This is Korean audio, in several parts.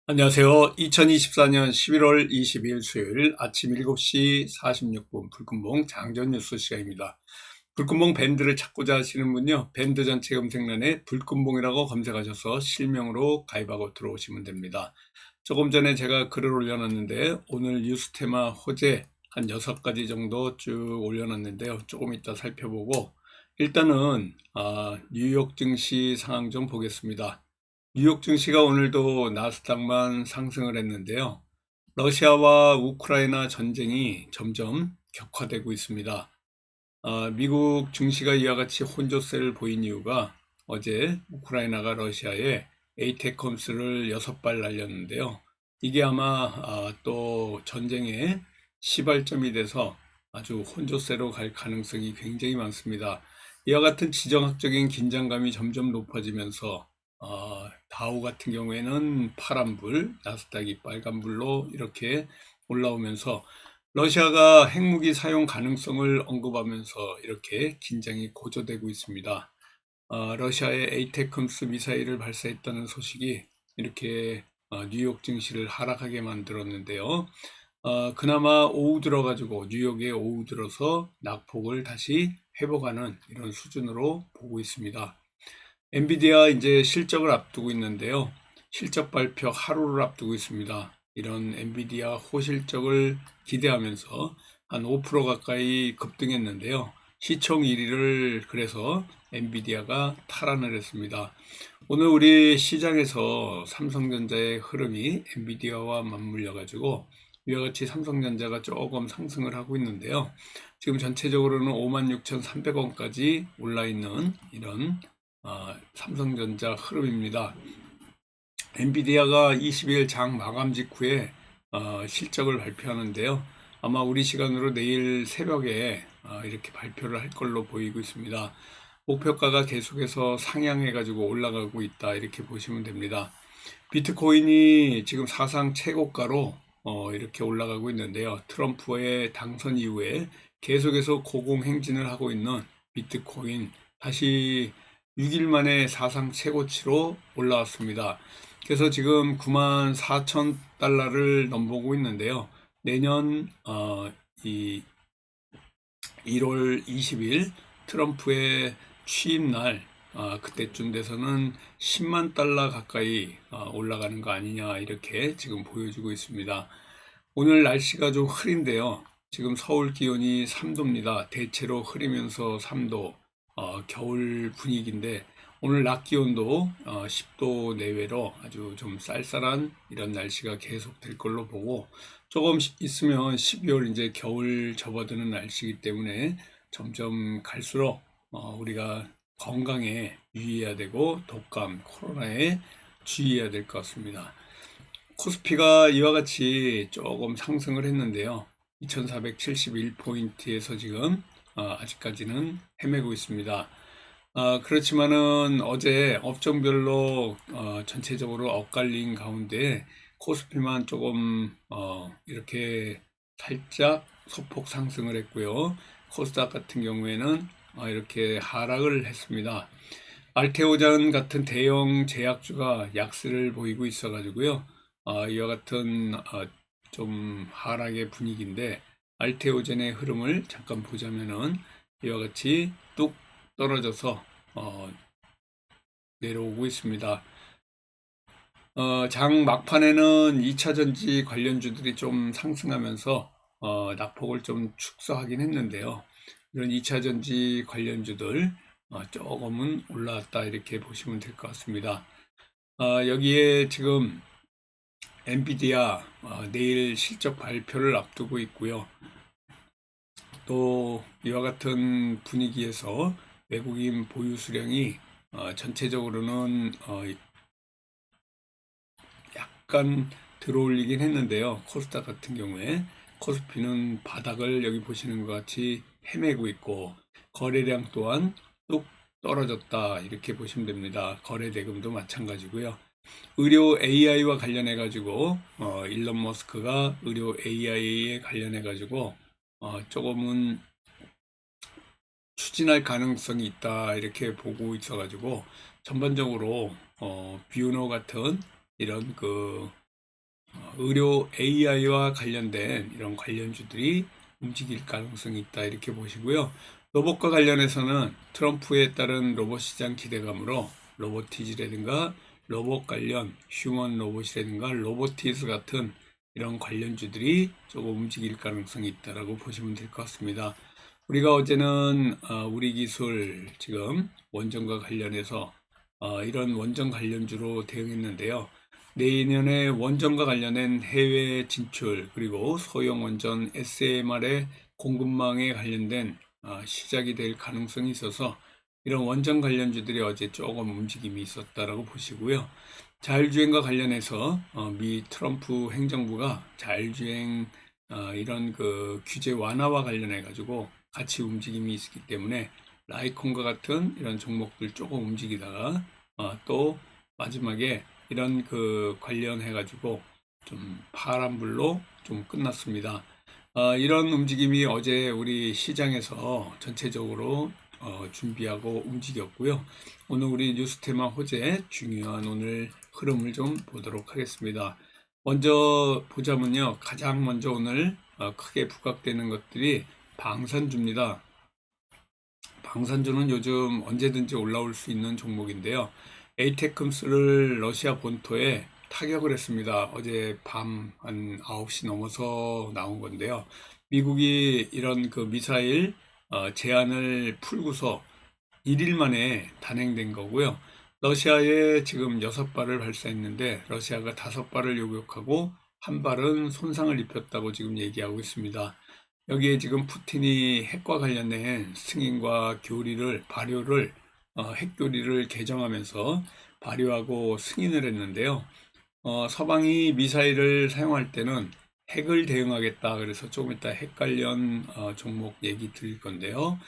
안녕하세요. 2024년 11월 20일 수요일 아침 7시 46분 불금봉 장전 뉴스 시간입니다. 불금봉 밴드를 찾고자 하시는 분요, 밴드 전체 검색란에 불금봉이라고 검색하셔서 실명으로 가입하고 들어오시면 됩니다. 조금 전에 제가 글을 올려놨는데 오늘 뉴스 테마 호재 한 6가지 정도 쭉 올려놨는데요. 조금 이따 살펴보고 일단은 뉴욕 증시 상황 좀 보겠습니다. 뉴욕 증시가 오늘도 나스닥만 상승을 했는데요. 러시아와 우크라이나 전쟁이 점점 격화되고 있습니다. 미국 증시가 이와 같이 혼조세를 보인 이유가 어제 우크라이나가 러시아에 에이테컴스를 6발 날렸는데요. 이게 아마 또 전쟁의 시발점이 돼서 아주 혼조세로 갈 가능성이 굉장히 많습니다. 이와 같은 지정학적인 긴장감이 점점 높아지면서 다우 같은 경우에는 파란불, 나스닥이 빨간불로 이렇게 올라오면서 러시아가 핵무기 사용 가능성을 언급하면서 이렇게 긴장이 고조되고 있습니다. 러시아의 에이테컴스 미사일을 발사했다는 소식이 이렇게 뉴욕 증시를 하락하게 만들었는데요. 그나마 오후 들어가지고 뉴욕에 오후 들어서 낙폭을 다시 회복하는 이런 수준으로 보고 있습니다. 엔비디아 이제 실적을 앞두고 있는데요. 실적 발표 하루를 앞두고 있습니다. 이런 엔비디아 호실적을 기대하면서 한 5% 가까이 급등했는데요. 시총 1위를 그래서 엔비디아가 탈환을 했습니다. 오늘 우리 시장에서 삼성전자의 흐름이 엔비디아와 맞물려 가지고 이와 같이 삼성전자가 조금 상승을 하고 있는데요. 지금 전체적으로는 56,300원까지 올라 있는 이런 삼성전자 흐름입니다. 엔비디아가 20일 장 마감 직후에 실적을 발표하는데요. 아마 우리 시간으로 내일 새벽에 이렇게 발표를 할 걸로 보이고 있습니다. 목표가가 계속해서 상향해가지고 올라가고 있다 이렇게 보시면 됩니다. 비트코인이 지금 사상 최고가로 이렇게 올라가고 있는데요. 트럼프의 당선 이후에 계속해서 고공행진을 하고 있는 비트코인 다시 6일 만에 사상 최고치로 올라왔습니다. 그래서 지금 94,000달러를 넘보고 있는데요. 내년 이 1월 20일 트럼프의 취임 날 그때쯤 돼서는 10만 달러 가까이 올라가는 거 아니냐 이렇게 지금 보여주고 있습니다. 오늘 날씨가 좀 흐린데요. 지금 서울 기온이 3도입니다. 대체로 흐리면서 3도, 겨울 분위기인데 오늘 낮 기온도 10도 내외로 아주 좀 쌀쌀한 이런 날씨가 계속 될 걸로 보고 조금 있으면 12월 이제 겨울 접어드는 날씨이기 때문에 점점 갈수록 우리가 건강에 유의해야 되고 독감, 코로나에 주의해야 될 것 같습니다. 코스피가 이와 같이 조금 상승을 했는데요. 2471포인트에서 지금 아직까지는 헤매고 있습니다. 그렇지만은 어제 업종별로 전체적으로 엇갈린 가운데 코스피만 조금 이렇게 살짝 소폭 상승을 했고요. 코스닥 같은 경우에는 이렇게 하락을 했습니다. 알테오잔 같은 대형 제약주가 약세를 보이고 있어 가지고요. 이와 같은 좀 하락의 분위기인데 알테오젠의 흐름을 잠깐 보자면은 이와 같이 뚝 떨어져서 내려오고 있습니다. 장 막판에는 2차전지 관련주들이 좀 상승하면서 낙폭을 좀 축소하긴 했는데요. 이런 2차전지 관련주들 조금은 올라왔다 이렇게 보시면 될 것 같습니다. 여기에 지금 엔비디아 내일 실적 발표를 앞두고 있고요. 또 이와 같은 분위기에서 외국인 보유 수량이 전체적으로는 약간 들어올리긴 했는데요. 코스닥 같은 경우에 코스피는 바닥을 여기 보시는 것 같이 헤매고 있고 거래량 또한 뚝 떨어졌다 이렇게 보시면 됩니다. 거래 대금도 마찬가지고요. 의료 AI와 관련해 가지고 일론 머스크가 의료 AI에 관련해 가지고 조금은 추진할 가능성이 있다 이렇게 보고 있어 가지고 전반적으로 뷰노 같은 이런 그 의료 AI와 관련된 이런 관련주들이 움직일 가능성이 있다 이렇게 보시고요. 로봇과 관련해서는 트럼프에 따른 로봇 시장 기대감으로 로보티즈라든가 로봇 관련 휴먼 로봇이라든가 로보티즈 같은 이런 관련주들이 조금 움직일 가능성이 있다라고 보시면 될 것 같습니다. 우리가 어제는 우리 기술 지금 원전과 관련해서 이런 원전 관련주로 대응했는데요. 내년에 원전과 관련된 해외 진출 그리고 소형 원전 SMR의 공급망에 관련된 시작이 될 가능성이 있어서 이런 원전 관련주들이 어제 조금 움직임이 있었다라고 보시고요. 자율주행과 관련해서 미 트럼프 행정부가 자율주행 이런 그 규제 완화와 관련해 가지고 같이 움직임이 있기 때문에 라이콘과 같은 이런 종목들 조금 움직이다가 또 마지막에 이런 그 관련해 가지고 좀 파란불로 좀 끝났습니다. 이런 움직임이 어제 우리 시장에서 전체적으로 준비하고 움직였고요. 오늘 우리 뉴스테마 호재 중요한 오늘 흐름을 좀 보도록 하겠습니다. 먼저 보자면요. 가장 먼저 오늘 크게 부각되는 것들이 방산주입니다. 방산주는 요즘 언제든지 올라올 수 있는 종목인데요. 에이테크스를 러시아 본토에 타격을 했습니다. 어제 밤 한 9시 넘어서 나온 건데요. 미국이 이런 그 미사일 제한을 풀고서 1일 만에 단행된 거고요. 러시아에 지금 6발을 발사했는데 러시아가 5발을 요격하고 한 발은 손상을 입혔다고 지금 얘기하고 있습니다. 여기에 지금 푸틴이 핵과 관련된 승인과 교리를 발효를 핵교리를 개정하면서 발효하고 승인을 했는데요. 서방이 미사일을 사용할 때는 핵을 대응하겠다. 그래서 조금 이따 핵 관련 종목 얘기 드릴 건데요.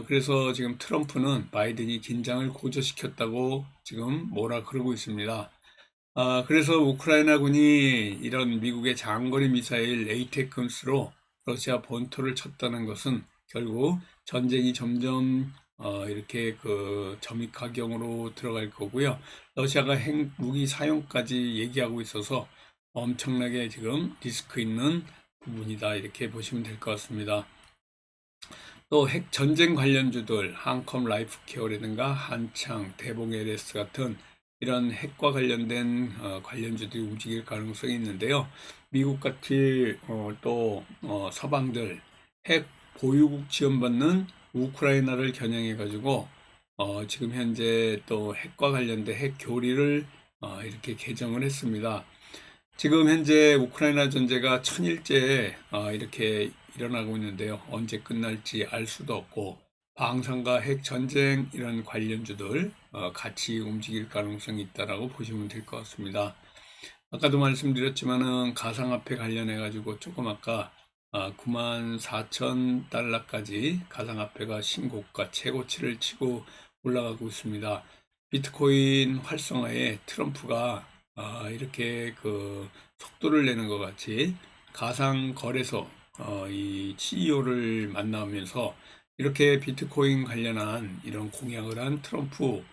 그래서 지금 트럼프는 바이든이 긴장을 고조시켰다고 지금 뭐라 그러고 있습니다. 그래서 우크라이나군이 이런 미국의 장거리 미사일 에이테크스로 러시아 본토를 쳤다는 것은 결국 전쟁이 점점 이렇게 그 점입가경으로 들어갈 거고요. 러시아가 핵무기 사용까지 얘기하고 있어서 엄청나게 지금 리스크 있는 부분이다 이렇게 보시면 될 것 같습니다. 또 핵 전쟁 관련주들 한컴 라이프케어라든가 한창, 대봉 LS 같은 이런 핵과 관련된 관련주들이 움직일 가능성이 있는데요. 미국같이 또 서방들 핵 보유국 지원받는 우크라이나를 겨냥해 가지고 지금 현재 또 핵과 관련된 핵 교리를 이렇게 개정을 했습니다. 지금 현재 우크라이나 전제가 천일째 이렇게 일어나고 있는데요. 언제 끝날지 알 수도 없고 방산과 핵 전쟁 이런 관련주들 같이 움직일 가능성이 있다라고 보시면 될 것 같습니다. 아까도 말씀드렸지만은 가상화폐 관련해 가지고 조금 아까 94,000달러까지 가상화폐가 신고가 최고치를 치고 올라가고 있습니다. 비트코인 활성화에 트럼프가 이렇게 그 속도를 내는 것 같이 가상 거래소 이 CEO를 만나면서 이렇게 비트코인 관련한 이런 공약을 한 트럼프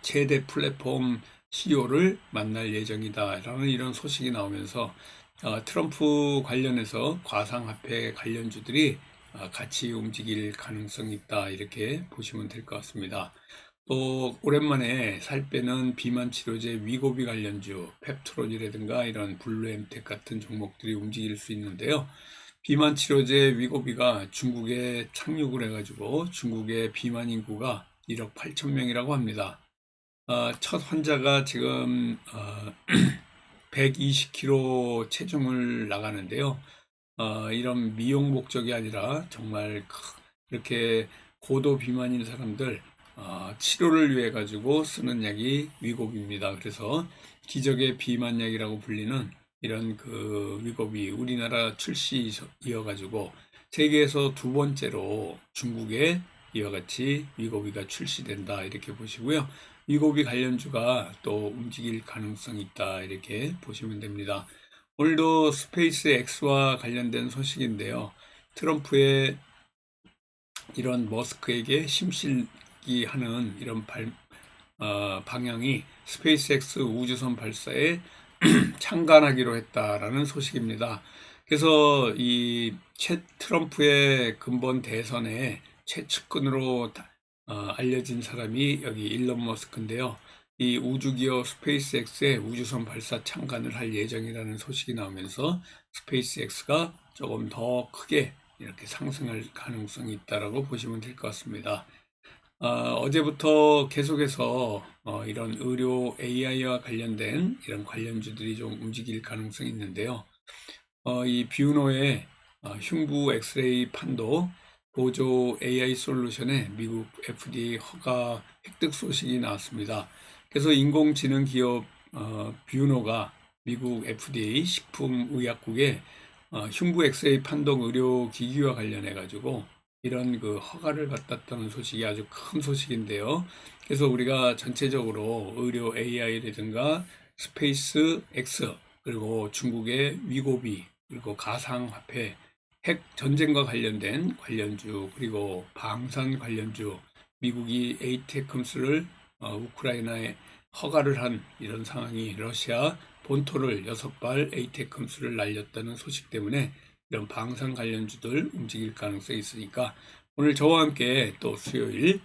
최대 플랫폼 CEO를 만날 예정이다라는 이런 소식이 나오면서 트럼프 관련해서 가상화폐 관련주들이 같이 움직일 가능성이 있다 이렇게 보시면 될 것 같습니다. 또 오랜만에 살 빼는 비만 치료제 위고비 관련주 펩트론이라든가 이런 블루엠텍 같은 종목들이 움직일 수 있는데요. 비만 치료제 위고비가 중국에 착륙을 해가지고 중국의 비만 인구가 1억 8천 명이라고 합니다. 첫 환자가 지금 120kg 체중을 나가는데요. 이런 미용 목적이 아니라 정말 이렇게 고도 비만인 사람들 치료를 위해 가지고 쓰는 약이 위고비입니다. 그래서 기적의 비만약이라고 불리는 이런 그 위고비 우리나라 출시이어 가지고 세계에서 두 번째로 중국에 이와 같이 위고비가 출시된다 이렇게 보시고요. 위고비 관련주가 또 움직일 가능성이 있다 이렇게 보시면 됩니다. 오늘도 스페이스 X와 관련된 소식인데요. 트럼프의 이런 머스크에게 심실기 하는 이런 방향이 스페이스 X 우주선 발사에 창간하기로 했다라는 소식입니다. 그래서 이 트럼프의 근본 대선의 최측근으로 알려진 사람이 여기 일론 머스크인데요. 이 우주기업 스페이스X의 우주선 발사 창간을 할 예정이라는 소식이 나오면서 스페이스X가 조금 더 크게 이렇게 상승할 가능성이 있다라고 보시면 될 것 같습니다. 어제부터 계속해서 이런 의료 AI와 관련된 이런 관련주들이 좀 움직일 가능성이 있는데요. 이 뷰노의 흉부 엑스레이 판도 보조 AI 솔루션에 미국 FDA 허가 획득 소식이 나왔습니다. 그래서 인공지능 기업 뷰노가 미국 FDA 식품의약국에 흉부 엑스레이 판독 의료 기기와 관련해 가지고 이런 그 허가를 받았다는 소식이 아주 큰 소식인데요. 그래서 우리가 전체적으로 의료 AI라든가 스페이스 X 그리고 중국의 위고비 그리고 가상화폐 핵 전쟁과 관련된 관련주 그리고 방산 관련주 미국이 에이테크럼스를 우크라이나에 허가를 한 이런 상황이 러시아 본토를 6발 에이테크럼스를 날렸다는 소식 때문에 이런 방산 관련주들 움직일 가능성이 있으니까 오늘 저와 함께 또 수요일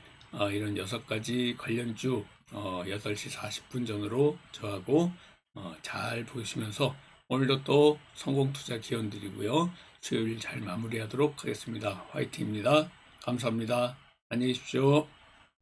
이런 6가지 관련주 8시 40분 전으로 저하고 잘 보시면서 오늘도 또 성공 투자 기원 드리고요. 수요일 잘 마무리하도록 하겠습니다. 화이팅입니다. 감사합니다. 안녕히 계십시오.